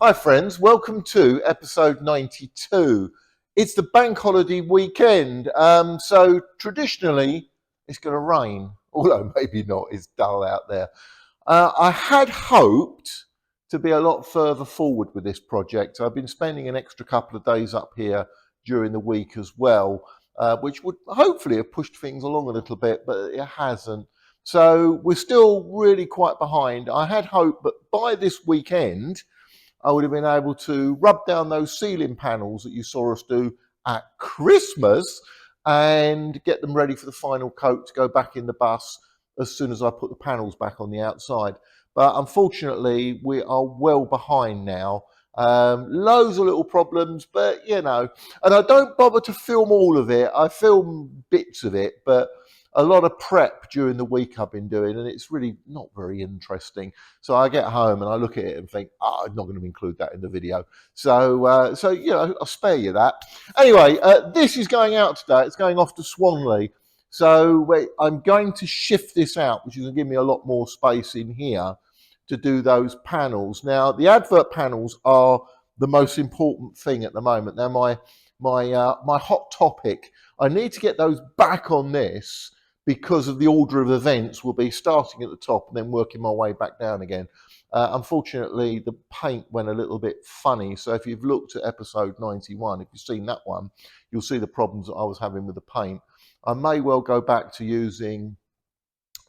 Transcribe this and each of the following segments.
Hi friends, welcome to episode 92. It's the bank holiday weekend, so traditionally it's going to rain, although maybe not, it's dull out there. I had hoped to be a lot further forward with this project. I've been spending an extra couple of days up here during the week as well, which would hopefully have pushed things along a little bit, but it hasn't. So we're still really quite behind. I had hoped, but by this weekend, I would have been able to rub down those ceiling panels that you saw us do at Christmas and get them ready for the final coat to go back in the bus as soon as I put the panels back on the outside. But unfortunately, we are well behind now. Loads of little problems, but you know, and I don't bother to film all of it. I film bits of it, but a lot of prep during the week I've been doing, and it's really not very interesting. So I get home and I look at it and think, I'm not going to include that in the video. So you know, I'll spare you that. Anyway, this is going out today. It's going off to Swanley. So I'm going to shift this out, which is going to give me a lot more space in here to do those panels. Now, the advert panels are the most important thing at the moment. They're my hot topic. I need to get those back on this, because of the order of events, will be starting at the top and then working my way back down again. Unfortunately, the paint went a little bit funny. So if you've looked at episode 91, if you've seen that one, you'll see the problems that I was having with the paint. I may well go back to using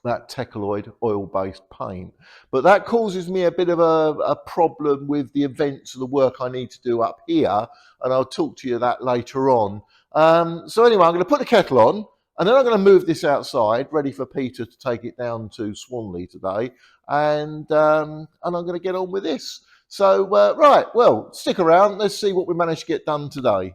that Tekaliod oil-based paint. But that causes me a bit of a problem with the events of the work I need to do up here. And I'll talk to you that later on. So anyway, I'm going to put the kettle on. And then I'm going to move this outside, ready for Peter to take it down to Swanley today. And I'm going to get on with this. So, right, well, stick around. Let's see what we managed to get done today.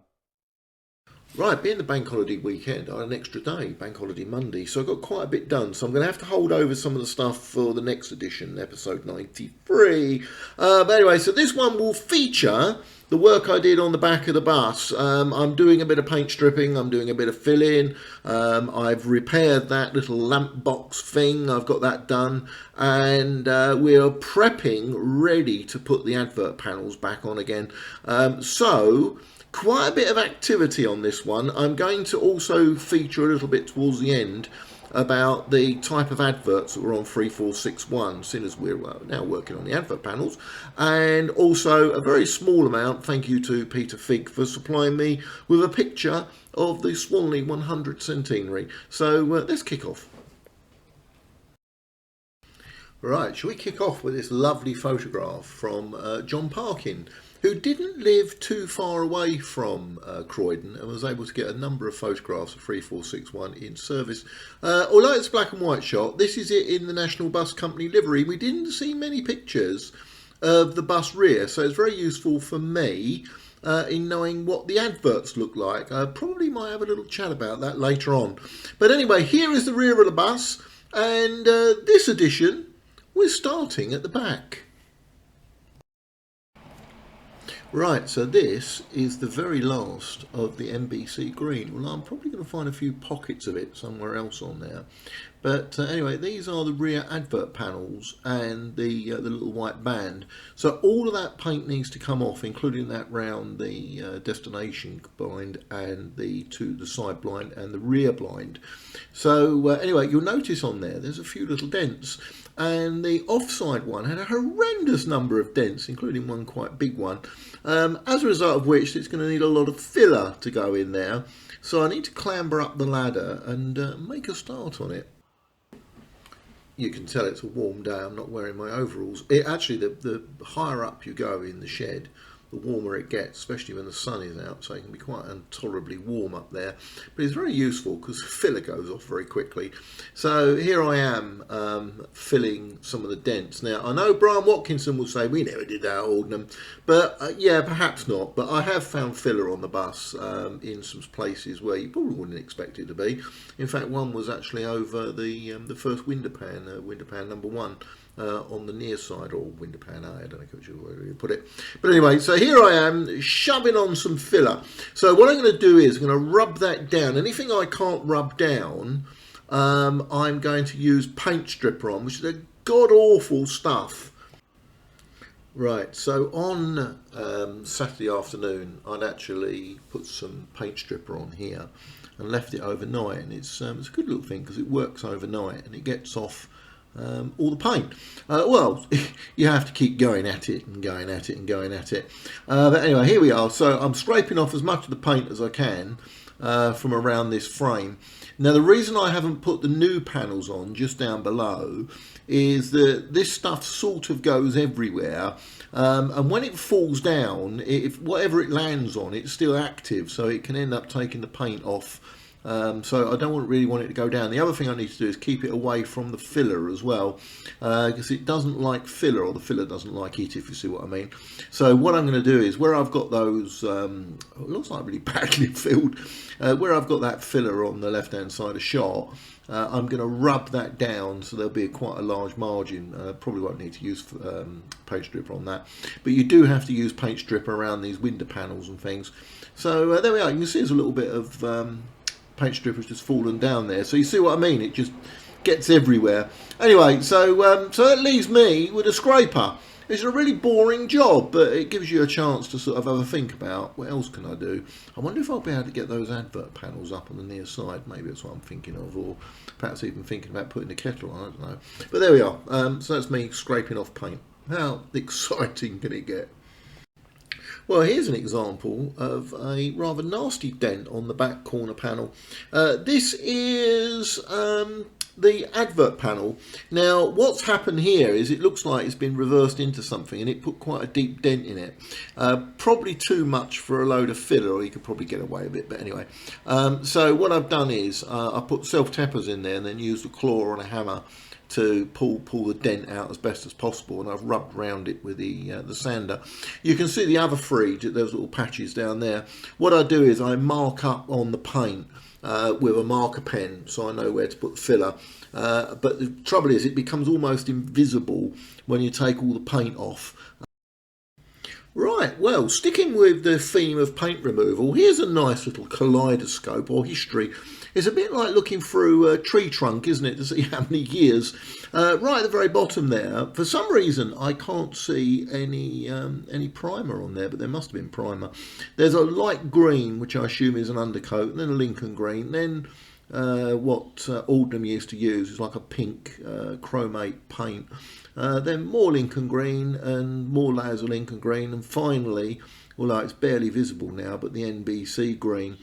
Right, being the bank holiday weekend, I had an extra day, bank holiday Monday, so I got quite a bit done. So I'm going to have to hold over some of the stuff for the next edition, episode 93. But anyway, so this one will feature the work I did on the back of the bus. I'm doing a bit of paint stripping, I'm doing a bit of filling, I've repaired that little lamp box thing, I've got that done, and we are prepping, ready to put the advert panels back on again. So quite a bit of activity on this one. I'm going to also feature a little bit towards the end about the type of adverts that were on 3461, seeing as we're now working on the advert panels, and also a very small amount, thank you to Peter Figg for supplying me with a picture of the Swanley 100 Centenary. So let's kick off. Right, shall we kick off with this lovely photograph from John Parkin, who didn't live too far away from Croydon and was able to get a number of photographs of 3461 in service. Although it's a black and white shot, this is it in the National Bus Company livery. We didn't see many pictures of the bus rear, so it's very useful for me in knowing what the adverts look like. I probably might have a little chat about that later on. But anyway, here is the rear of the bus, and this edition, we're starting at the back. Right, so this is the very last of the MBC green. Well, I'm probably going to find a few pockets of it somewhere else on there. But anyway, these are the rear advert panels and the little white band. So all of that paint needs to come off, including that round the destination blind and the side blind and the rear blind. So anyway, you'll notice on there's a few little dents. And the offside one had a horrendous number of dents, including one quite big one, as a result of which it's going to need a lot of filler to go in there. So I need to clamber up the ladder and make a start on it. You can tell it's a warm day. I'm not wearing my overalls. Actually, the higher up you go in the shed, the warmer it gets, especially when the sun is out, so it can be quite intolerably warm up there. But it's very useful because filler goes off very quickly. So here I am filling some of the dents. Now, I know Brian Watkinson will say, we never did that at Aldenham, but yeah, perhaps not. But I have found filler on the bus in some places where you probably wouldn't expect it to be. In fact, one was actually over the first window pan number 1. On the near side, or window pan A, I don't know which way you put it. But anyway, so here I am shoving on some filler. So what I'm going to do is I'm going to rub that down. Anything I can't rub down, I'm going to use paint stripper on, which is a god-awful stuff. Right, so on Saturday afternoon, I'd actually put some paint stripper on here and left it overnight, and it's a good little thing because it works overnight and it gets off all the paint. Well, you have to keep going at it and going at it and going at it. But anyway, here we are. So I'm scraping off as much of the paint as I can from around this frame. Now, the reason I haven't put the new panels on just down below is that this stuff sort of goes everywhere, and when it falls down, if whatever it lands on, it's still active, so it can end up taking the paint off. So I don't really want it to go down. The other thing I need to do is keep it away from the filler as well, because it doesn't like filler, or the filler doesn't like it, if you see what I mean. So what I'm going to do is, where I've got those, it looks like really badly filled, where I've got that filler on the left hand side of shot, I'm going to rub that down so there'll be quite a large margin. Probably won't need to use paint stripper on that, but you do have to use paint stripper around these window panels and things. So there we are. You can see there's a little bit of paint stripper's just fallen down there, so you see what I mean, it just gets everywhere. Anyway, so so that leaves me with a scraper. It's a really boring job, but it gives you a chance to sort of have a think about what else can I do. I wonder if I'll be able to get those advert panels up on the near side. Maybe that's what I'm thinking of, or perhaps even thinking about putting the kettle on, I don't know. But there we are. So that's me scraping off paint. How exciting can it get? Well, here's an example of a rather nasty dent on the back corner panel. This is the advert panel. Now, what's happened here is it looks like it's been reversed into something, and it put quite a deep dent in it. Probably too much for a load of filler, or you could probably get away with it, but anyway. So what I've done is I put self-tappers in there and then used a claw on a hammer to pull the dent out as best as possible, and I've rubbed around it with the sander. You can see the other three, those little patches down there. What I do is I mark up on the paint with a marker pen, so I know where to put the filler. But the trouble is, it becomes almost invisible when you take all the paint off. Right, well, sticking with the theme of paint removal, here's a nice little kaleidoscope or history. It's a bit like looking through a tree trunk, isn't it, to see how many years. Right at the very bottom there, for some reason I can't see any primer on there, but there must have been primer. There's a light green, which I assume is an undercoat, and then a Lincoln green, then what Oldham used to use is like a pink chromate paint. Then more Lincoln green and more layers of Lincoln green, and finally, although it's barely visible now, but the NBC green.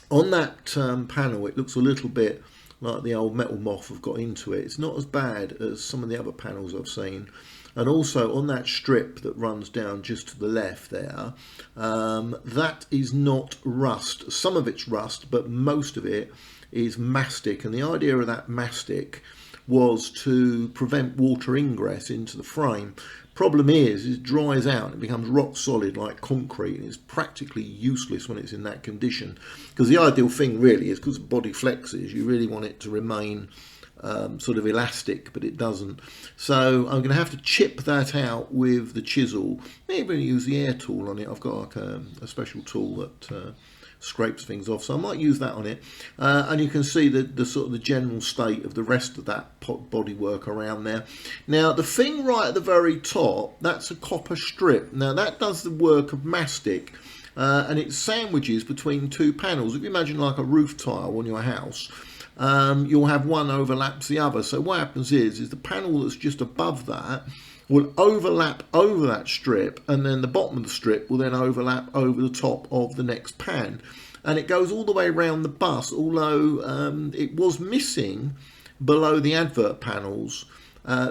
On that panel, it looks a little bit like the old metal moth have got into it. It's not as bad as some of the other panels I've seen. And also on that strip that runs down just to the left there, that is not rust. Some of it's rust, but most of it is mastic. And the idea of that mastic was to prevent water ingress into the frame. Problem is, it dries out, it becomes rock solid like concrete, and it's practically useless when it's in that condition. Because the ideal thing really is, because the body flexes, you really want it to remain sort of elastic, but it doesn't. So I'm going to have to chip that out with the chisel. Maybe use the air tool on it. I've got like a special tool that scrapes things off, so I might use that on it. And you can see the sort of the general state of the rest of that bodywork around there. Now the thing right at the very top, that's a copper strip. Now that does the work of mastic, and it sandwiches between two panels. If you imagine like a roof tile on your house, you'll have one overlaps the other. So what happens is the panel that's just above that will overlap over that strip, and then the bottom of the strip will then overlap over the top of the next pan, and it goes all the way around the bus, although it was missing below the advert panels.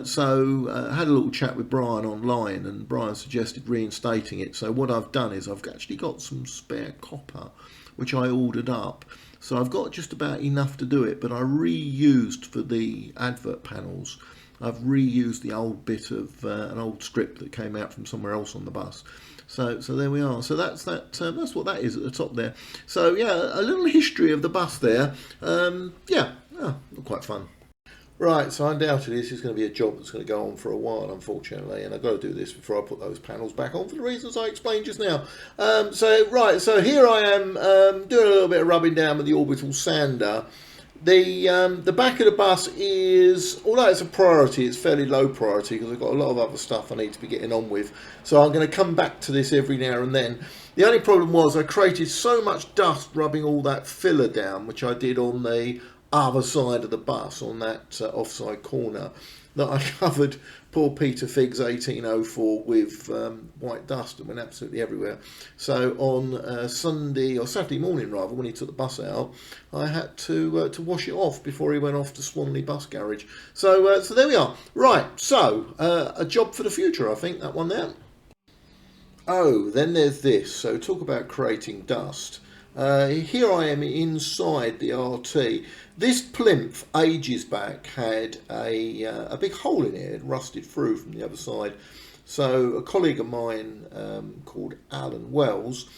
So I had a little chat with Brian online, and Brian suggested reinstating it. So what I've done is I've actually got some spare copper which I ordered up, so I've got just about enough to do it, but I reused for the advert panels. I've reused the old bit of an old script that came out from somewhere else on the bus. So there we are. So that's what that is at the top there. So yeah, a little history of the bus there. Quite fun. Right, so undoubtedly this is going to be a job that's going to go on for a while, unfortunately, and I've got to do this before I put those panels back on for the reasons I explained just now. So here I am doing a little bit of rubbing down with the orbital sander. The back of the bus is, although it's a priority, it's fairly low priority because I've got a lot of other stuff I need to be getting on with. So I'm going to come back to this every now and then. The only problem was I created so much dust rubbing all that filler down, which I did on the other side of the bus, on that offside corner, that I covered poor Peter Figgs 1804 with white dust and went absolutely everywhere. So on Sunday or Saturday morning rather, when he took the bus out, I had to wash it off before he went off to Swanley Bus Garage. So so there we are. Right, so a job for the future, I think, that one there. Oh, then there's this. So talk about creating dust. Here I am inside the RT. This plinth ages back had a big hole in it. It rusted through from the other side. So a colleague of mine called Alan Wells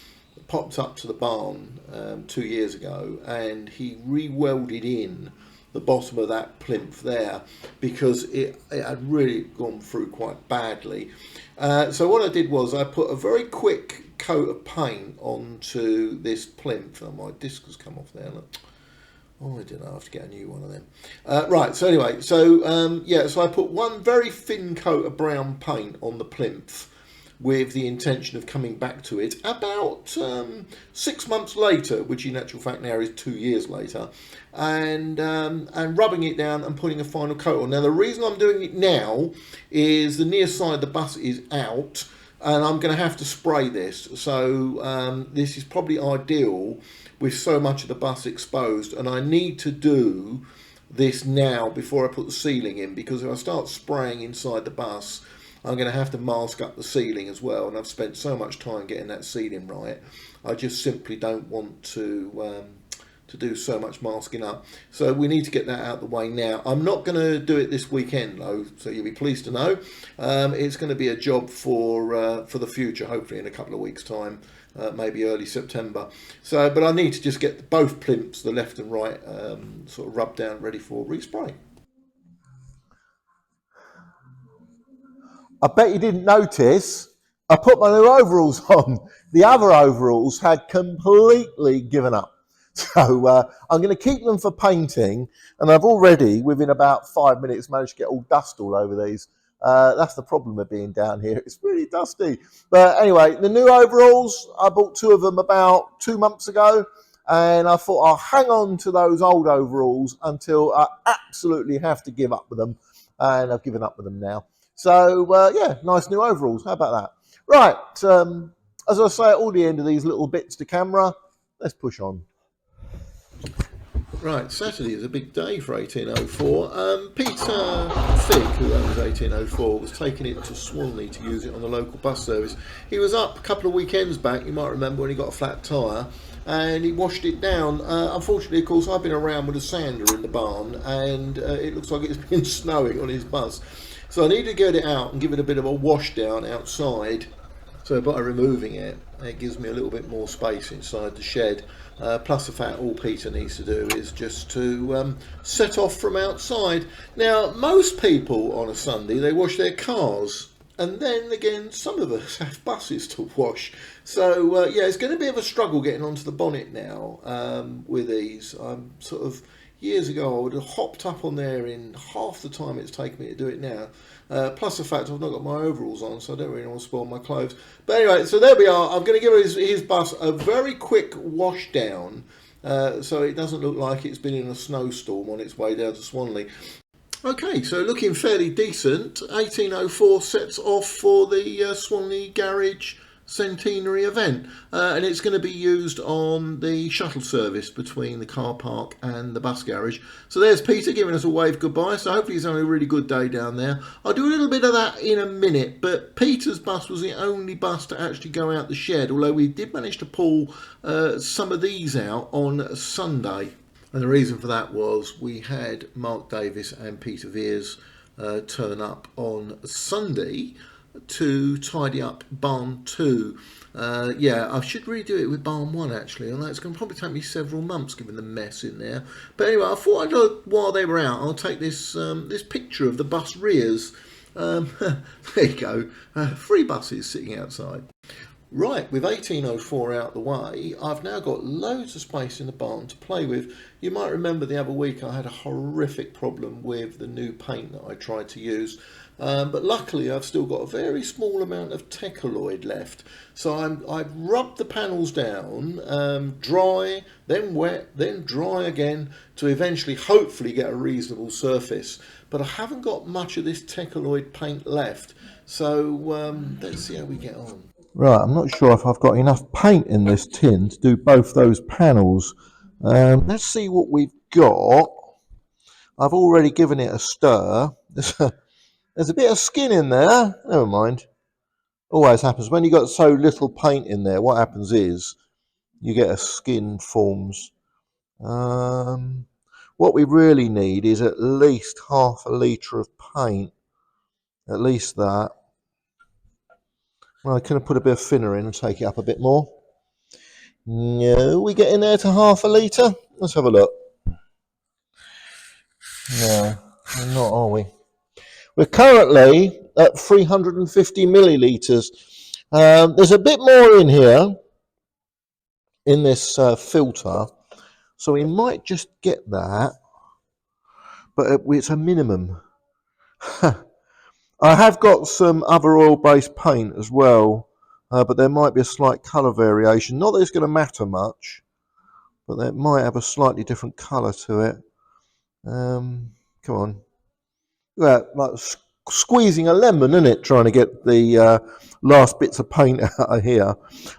popped up to the barn 2 years ago, and he re-welded in the bottom of that plinth there because it had really gone through quite badly. So what I did was I put a very quick coat of paint onto this plinth. Oh, my disc has come off there. Look. Oh, I don't know. I have to get a new one of them. Right. So anyway, so yeah. So I put one very thin coat of brown paint on the plinth with the intention of coming back to it about 6 months later, which in actual fact now is 2 years later, and rubbing it down and putting a final coat on. Now the reason I'm doing it now is the near side of the bus is out, and I'm going to have to spray this. So this is probably ideal with so much of the bus exposed, and I need to do this now before I put the ceiling in, because if I start spraying inside the bus, I'm going to have to mask up the ceiling as well, and I've spent so much time getting that ceiling right. I just simply don't want to do so much masking up. So we need to get that out of the way now. I'm not going to do it this weekend though, so you'll be pleased to know. It's going to be a job for the future, hopefully in a couple of weeks' time, maybe early September. So, but I need to just get both plinths, the left and right, sort of rubbed down, ready for respray. I bet you didn't notice, I put my new overalls on. The other overalls had completely given up. So I'm going to keep them for painting, and I've already, within about 5 minutes, managed to get all dust all over these. That's the problem of being down here. It's really dusty. But anyway, the new overalls, I bought 2 of them about 2 months ago, and I thought I'll hang on to those old overalls until I absolutely have to give up with them, and I've given up with them now. So yeah, nice new overalls. How about that? Right, as I say at all the end of these little bits to camera, let's push on. Right, Saturday is a big day for 1804. Peter Figg, who owns 1804, was taking it to Swanley to use it on the local bus service. He was up a couple of weekends back, you might remember, when he got a flat tyre, and he washed it down. Unfortunately, of course, I've been around with a sander in the barn, and it looks like it's been snowing on his bus. So I need to get it out and give it a bit of a wash down outside. So by removing it, it gives me a little bit more space inside the shed. Plus the fact all Peter needs to do is just to set off from outside. Now, most people on a Sunday, they wash their cars. And then again, some of us have buses to wash. So yeah, it's going to be a bit of a struggle getting onto the bonnet now with these. I'm sort of... Years ago, I would have hopped up on there in half the time it's taken me to do it now. Plus the fact I've not got my overalls on, so I don't really want to spoil my clothes. But anyway, so there we are. I'm going to give his bus a very quick wash down, so it doesn't look like it's been in a snowstorm on its way down to Swanley. Okay, so looking fairly decent. 1804 sets off for the Swanley Garage Centenary event, and it's going to be used on the shuttle service between the car park and the bus garage. So there's Peter giving us a wave goodbye, so hopefully he's having a really good day down there. I'll do a little bit of that in a minute, but Peter's bus was the only bus to actually go out the shed, although we did manage to pull some of these out on Sunday. And the reason for that was we had Mark Davis and Peter Veers turn up on Sunday to tidy up barn 2. Yeah, I should really do it with barn 1 actually, although it's going to probably take me several months given the mess in there. But anyway, I thought I'd look while they were out. I'll take this this picture of the bus rears. There you go, 3 buses sitting outside. Right, with 1804 out the way, I've now got loads of space in the barn to play with. You might remember the other week I had a horrific problem with the new paint that I tried to use. But luckily I've still got a very small amount of Tekaliod left. So I've rubbed the panels down, dry, then wet, then dry again to eventually hopefully get a reasonable surface. But I haven't got much of this Tekaliod paint left. So let's see how we get on. Right, I'm not sure if I've got enough paint in this tin to do both those panels. Let's see what we've got. I've already given it a stir. There's a bit of skin in there. Never mind. Always happens. When you've got so little paint in there, what happens is you get a skin forms. What we really need is at least half a litre of paint. At least that. Well, I could have put a bit of thinner in and take it up a bit more. No, we get in there to half a litre. Let's have a look. No, we're not, are we? We're currently at 350 millilitres. There's a bit more in here, in this filter, so we might just get that, but it's a minimum. I have got some other oil-based paint as well, but there might be a slight colour variation. Not that it's going to matter much, but that might have a slightly different colour to it. Come on. Yeah, like squeezing a lemon, isn't it? Trying to get the last bits of paint out of here.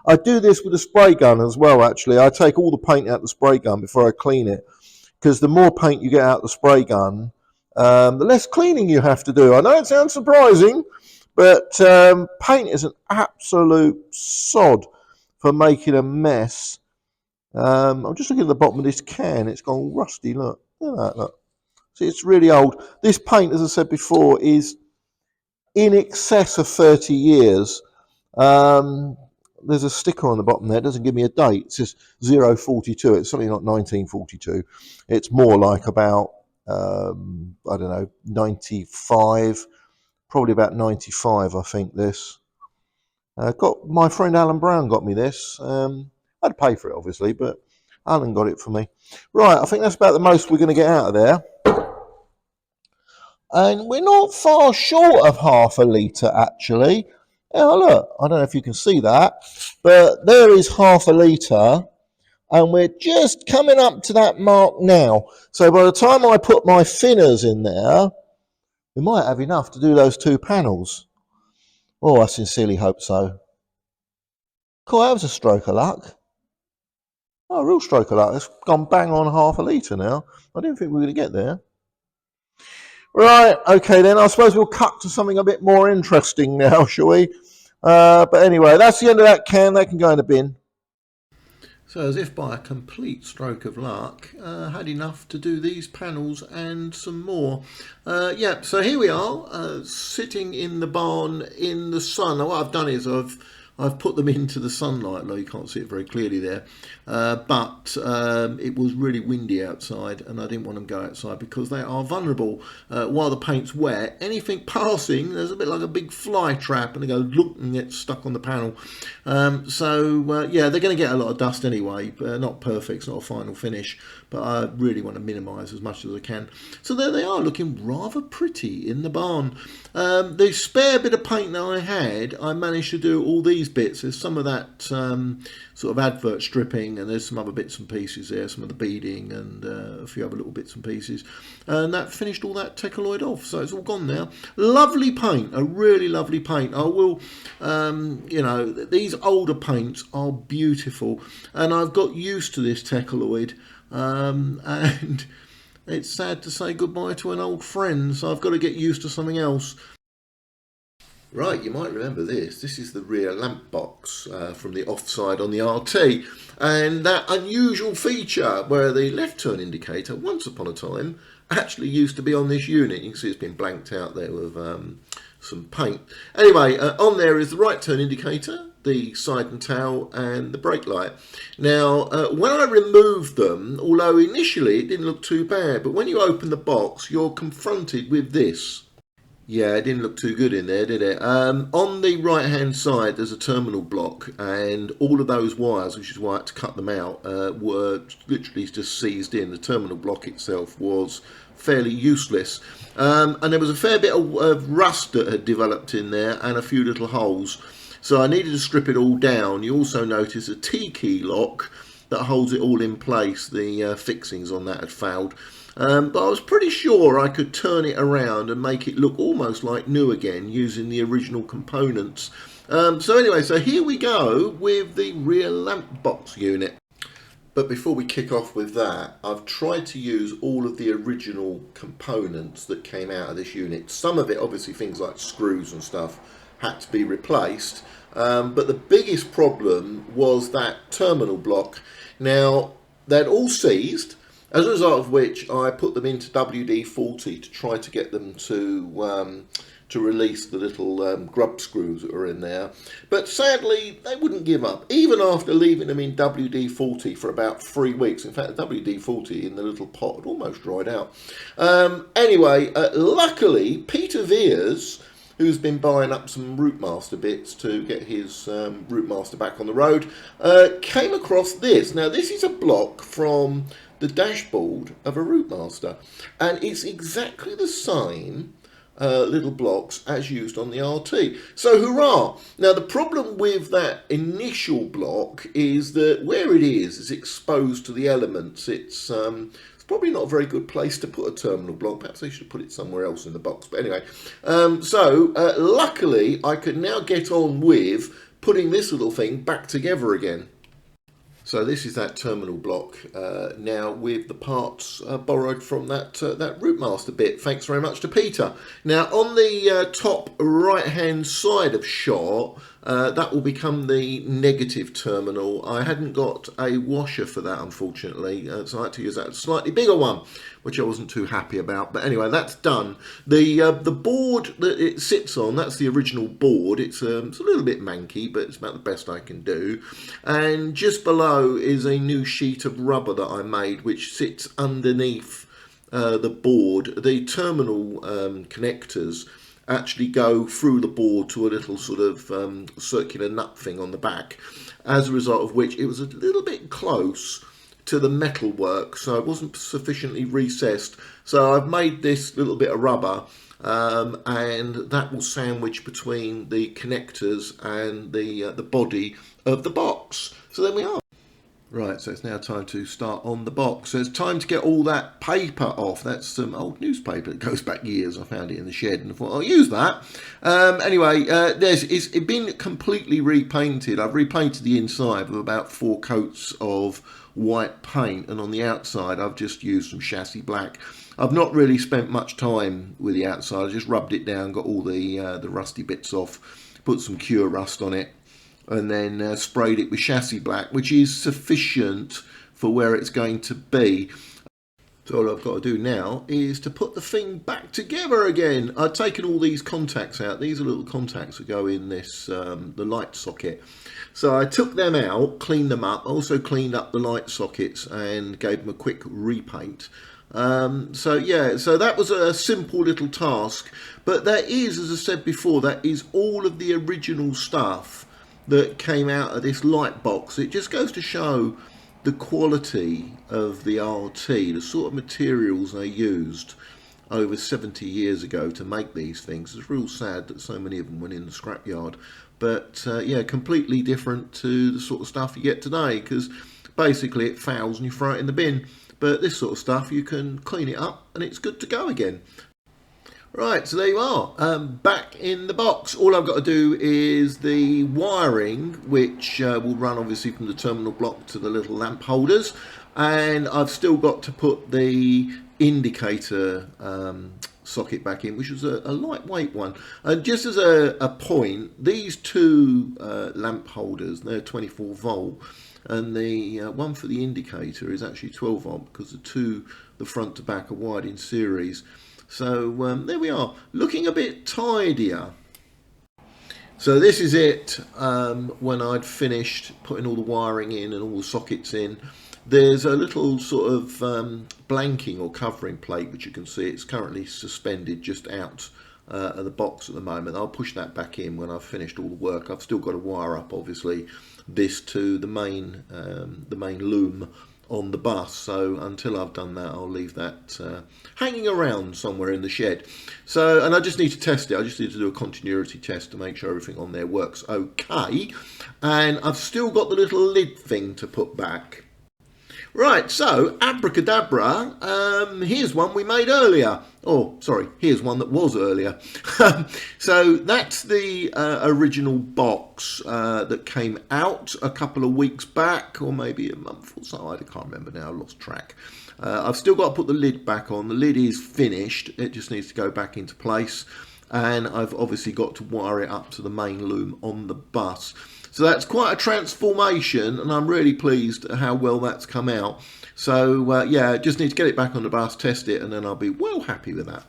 I do this with a spray gun as well, actually. I take all the paint out of the spray gun before I clean it, because the more paint you get out of the spray gun, the less cleaning you have to do. I know it sounds surprising, but paint is an absolute sod for making a mess. I'm just looking at the bottom of this can. It's gone rusty. Look at that. Look. See, it's really old. This paint, as I said before, is in excess of 30 years. There's a sticker on the bottom there. It doesn't give me a date. It says 042. It's certainly not 1942. It's more like about I don't know, 95, probably about 95, I think. This got my friend Alan Brown got me this. I'd pay for it, obviously, but Alan got it for me. Right, I think that's about the most we're going to get out of there, and we're not far short of half a litre, actually. Oh, look, I don't know if you can see that, but there is half a litre. And we're just coming up to that mark now. So by the time I put my thinners in there, we might have enough to do those two panels. Oh, I sincerely hope so. Cool, that was a stroke of luck. Oh, a real stroke of luck. It's gone bang on half a litre now. I didn't think we were going to get there. Right, okay then. I suppose we'll cut to something a bit more interesting now, shall we? But anyway, that's the end of that can. They can go in the bin. So as if by a complete stroke of luck, had enough to do these panels and some more. Yeah, so here we are, sitting in the barn in the sun. Now what I've done is I've put them into the sunlight. No, you can't see it very clearly there. But it was really windy outside and I didn't want them to go outside because they are vulnerable. While the paint's wet, anything passing, there's a bit like a big fly trap and they go look and get stuck on the panel. Yeah, they're going to get a lot of dust anyway. Not perfect, it's not a final finish, but I really want to minimise as much as I can. So there they are, looking rather pretty in the barn. The spare bit of paint that I had, I managed to do all these bits. There's some of that sort of advert stripping, and there's some other bits and pieces there, some of the beading and a few other little bits and pieces, and that finished all that Tekaliod off, so it's all gone now. Lovely paint, a really lovely paint. I will you know, these older paints are beautiful and I've got used to this Tekaliod, and it's sad to say goodbye to an old friend, so I've got to get used to something else. Right, you might remember this. This is the rear lamp box from the offside on the RT, and that unusual feature where the left turn indicator, once upon a time, actually used to be on this unit. You can see it's been blanked out there with some paint. Anyway, on there is the right turn indicator, the side and tail, and the brake light. Now, when I removed them, although initially it didn't look too bad, but when you open the box, you're confronted with this. Yeah, it didn't look too good in there, did it? On the right hand side there's a terminal block, and all of those wires, which is why I had to cut them out, were literally just seized in. The terminal block itself was fairly useless, and there was a fair bit of rust that had developed in there and a few little holes, so I needed to strip it all down. You also notice a T-key lock that holds it all in place. The fixings on that had failed. But I was pretty sure I could turn it around and make it look almost like new again using the original components. So anyway, so here we go with the rear lamp box unit. But before we kick off with that, I've tried to use all of the original components that came out of this unit. Some of it, obviously things like screws and stuff, had to be replaced. But the biggest problem was that terminal block. Now, they'd all seized, as a result of which I put them into WD-40 to try to get them to release the little grub screws that were in there. But sadly, they wouldn't give up, even after leaving them in WD-40 for about 3 weeks. In fact, the WD-40 in the little pot had almost dried out. Anyway, luckily, Peter Veers, who's been buying up some Routemaster bits to get his Routemaster back on the road, came across this. Now, this is a block from the dashboard of a Routemaster, and it's exactly the same little blocks as used on the RT. So hurrah! Now the problem with that initial block is that where it is exposed to the elements. It's probably not a very good place to put a terminal block. Perhaps they should put it somewhere else in the box. But anyway, luckily I can now get on with putting this little thing back together again. So this is that terminal block now with the parts borrowed from that Routemaster bit. Thanks very much to Peter. Now on the top right hand side of shot, that will become the negative terminal. I hadn't got a washer for that, unfortunately, so I had to use that slightly bigger one, which I wasn't too happy about. But anyway, that's done. The board that it sits on, that's the original board. It's a little bit manky, but it's about the best I can do. And just below is a new sheet of rubber that I made, which sits underneath the board. The terminal connectors actually go through the board to a little sort of circular nut thing on the back, as a result of which it was a little bit close to the metal work, so it wasn't sufficiently recessed. So I've made this little bit of rubber, and that will sandwich between the connectors and the body of the box. So there we are. Right, so it's now time to start on the box. So it's time to get all that paper off. That's some old newspaper that goes back years. I found it in the shed and I thought I'll use that. Anyway, it's been completely repainted. I've repainted the inside with about 4 coats of white paint, and on the outside I've just used some chassis black. I've not really spent much time with the outside. I just rubbed it down, got all the rusty bits off, put some cure rust on it, and then sprayed it with chassis black, which is sufficient for where it's going to be. So all I've got to do now is to put the thing back together again. I've taken all these contacts out. These are little contacts that go in this the light socket. So I took them out, cleaned them up, also cleaned up the light sockets and gave them a quick repaint. So yeah, so that was a simple little task, but that is, as I said before, that is all of the original stuff that came out of this light box. It just goes to show the quality of the RT, the sort of materials they used over 70 years ago to make these things. It's real sad that so many of them went in the scrapyard, but yeah, completely different to the sort of stuff you get today, because basically it fouls and you throw it in the bin. But this sort of stuff, you can clean it up and it's good to go again. Right, so there you are, back in the box. All I've got to do is the wiring, which will run obviously from the terminal block to the little lamp holders, and I've still got to put the indicator socket back in, which was a lightweight one. And just as a point, these two lamp holders, they're 24 volt, and the one for the indicator is actually 12 volt, because the front to back are wired in series. So there we are, looking a bit tidier. So this is it when I'd finished putting all the wiring in and all the sockets in. There's a little sort of blanking or covering plate, which you can see it's currently suspended just out of the box at the moment. I'll push that back in when I've finished all the work. I've still got to wire up, obviously, this to the main loom on the bus, so until I've done that, I'll leave that hanging around somewhere in the shed. So, and I just need to test it. I just need to do a continuity test to make sure everything on there works okay. And I've still got the little lid thing to put back. Right, so abracadabra, here's one we made earlier. Oh, sorry, here's one that was earlier. So that's the original box that came out a couple of weeks back, or maybe a month or so. I can't remember now, I lost track. I've still got to put the lid back on. The lid is finished, it just needs to go back into place. And I've obviously got to wire it up to the main loom on the bus. So that's quite a transformation, and I'm really pleased at how well that's come out. So yeah, just need to get it back on the bus, test it, and then I'll be well happy with that.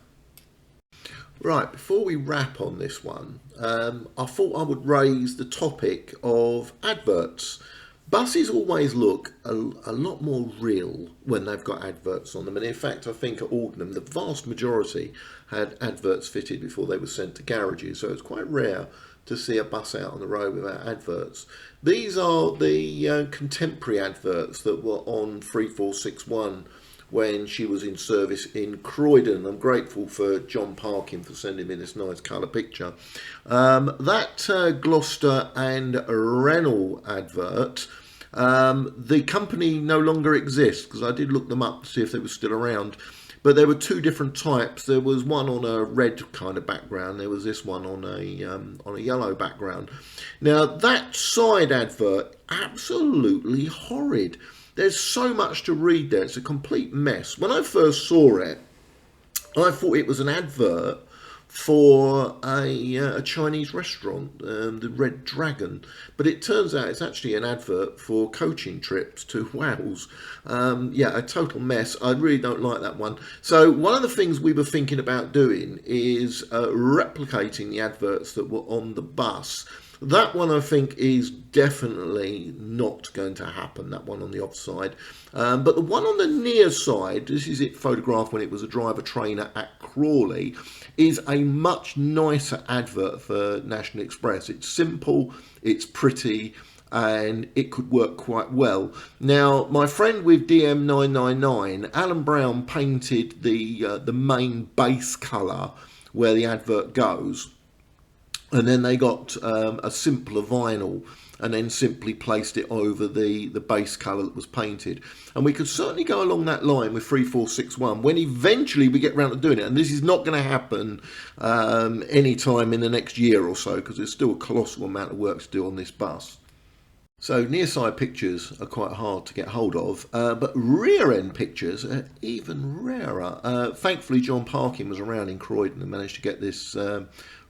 Right, before we wrap on this one, I thought I would raise the topic of adverts. Buses always look a lot more real when they've got adverts on them, and in fact I think at Aldenham the vast majority had adverts fitted before they were sent to garages, so it's quite rare to see a bus out on the road without adverts. These are the contemporary adverts that were on 3461 when she was in service in Croydon. I'm grateful for John Parkin for sending me this nice colour picture. That Gloucester and Renault advert, the company no longer exists, because I did look them up to see if they were still around. But there were two different types. There was one on a red kind of background. There was this one on a yellow background. Now that side advert, absolutely horrid. There's so much to read there. It's a complete mess. When I first saw it, I thought it was an advert for a Chinese restaurant, the Red Dragon, but it turns out it's actually an advert for coaching trips to Wales. Yeah, a total mess. I really don't like that one. So one of the things we were thinking about doing is replicating the adverts that were on the bus. That one I think is definitely not going to happen, that one on the offside. But the one on the near side, this is it photographed when it was a driver trainer at Crawley, is a much nicer advert for National Express. It's simple, it's pretty, and it could work quite well. Now, my friend with DM999, Alan Brown, painted the main base colour where the advert goes. And then they got a simpler vinyl and then simply placed it over the base colour that was painted. And we could certainly go along that line with 3461 when eventually we get round to doing it. And this is not going to happen any time in the next year or so, because there's still a colossal amount of work to do on this bus. So near side pictures are quite hard to get hold of, but rear end pictures are even rarer. Thankfully John Parkin was around in Croydon and managed to get this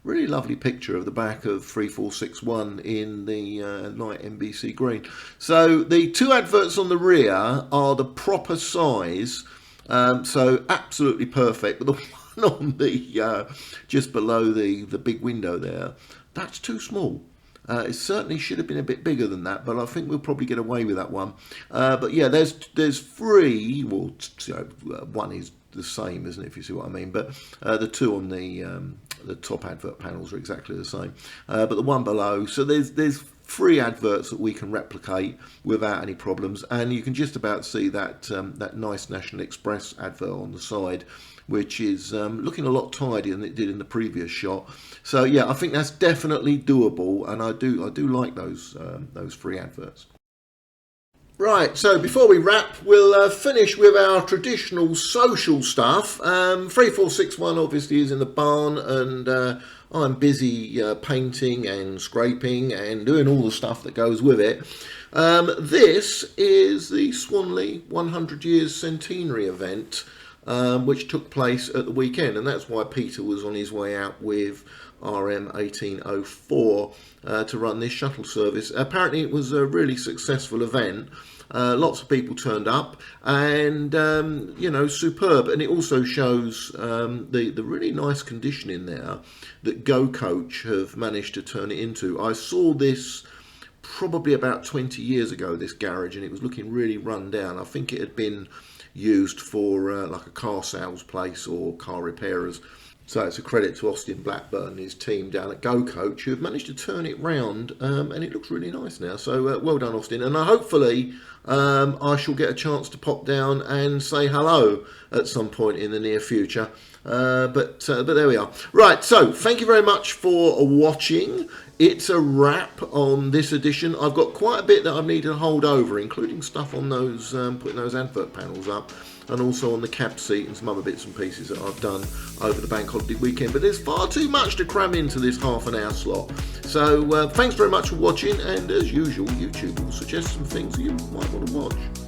really lovely picture of the back of 3461 in the light NBC green. So the two adverts on the rear are the proper size, so absolutely perfect. But the one on the just below the big window there, that's too small. It certainly should have been a bit bigger than that, but I think we'll probably get away with that one. But yeah, there's three. Well, one is the same, isn't it, if you see what I mean? But the two on the top advert panels are exactly the same. But the one below, so there's three adverts that we can replicate without any problems, and you can just about see that that nice National Express advert on the side, which is looking a lot tidier than it did in the previous shot. So yeah, I think that's definitely doable, and I do like those free adverts. Right, so before we wrap, we'll finish with our traditional social stuff. 3461 obviously is in the barn, and I'm busy painting and scraping and doing all the stuff that goes with it. This is the Swanley 100 Years Centenary event, which took place at the weekend, and that's why Peter was on his way out with RM1804 to run this shuttle service. Apparently it was a really successful event. Lots of people turned up, and you know, superb. And it also shows the really nice condition in there that Go Coach have managed to turn it into. I saw this probably about 20 years ago, this garage, and it was looking really run down. I think it had been used for like a car sales place or car repairers. So it's a credit to Austin Blackburn and his team down at Go Coach who have managed to turn it round, and it looks really nice now. So well done, Austin. And hopefully I shall get a chance to pop down and say hello at some point in the near future. But there we are. Right, so thank you very much for watching. It's a wrap on this edition. I've got quite a bit that I need to hold over, including stuff on those, putting those advert panels up, and also on the cab seat and some other bits and pieces that I've done over the bank holiday weekend. But there's far too much to cram into this half-an-hour slot. So thanks very much for watching, and as usual, YouTube will suggest some things you might want to watch.